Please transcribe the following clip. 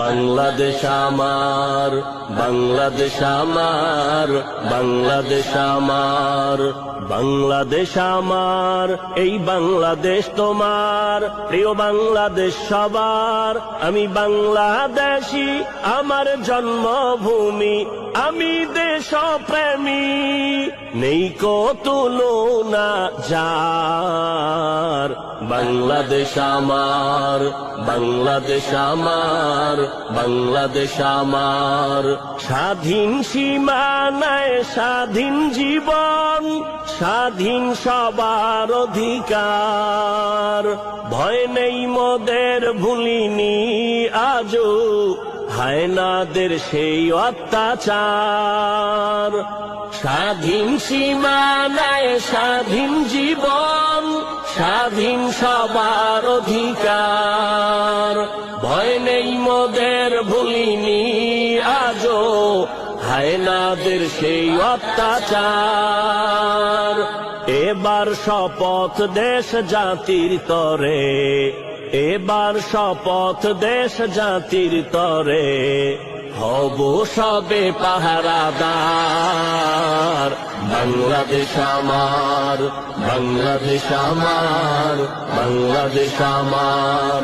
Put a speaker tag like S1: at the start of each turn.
S1: বাংলাদেশ আমার, বাংলাদেশ আমার, বাংলাদেশ আমার, বাংলাদেশ আমার, এই বাংলাদেশ তোমার। প্রিয় বাংলাদেশ সবার, আমি বাংলাদেশী, আমার জন্মভূমি, আমি দেশপ্রেমী, নেই কো তুলনা যার। বাংলাদেশ আমার, বাংলাদেশ আমার, বাংলাদেশ আমার, স্বাধীন সীমানায় স্বাধীন জীবন, স্বাধীন সবার অধিকার। ভয় নেই মোদের, ভুলিনি আজও হায়নাদের সেই অত্যাচার। স্বাধীন সীমানায় স্বাধীন জীবন, স্বাধীন সবার অধিকার। ভয় নেই মোদের, ভুলিনি আজও হায়নাদের সেই অত্যাচার। এবার শপথ দেশ জাতির তরে, এবার শপথ দেশ জাতির তরে, হব সবে পাহারাদার। বাংলাদেশ আমার, বাংলাদেশ আমার, বাংলাদেশ আমার।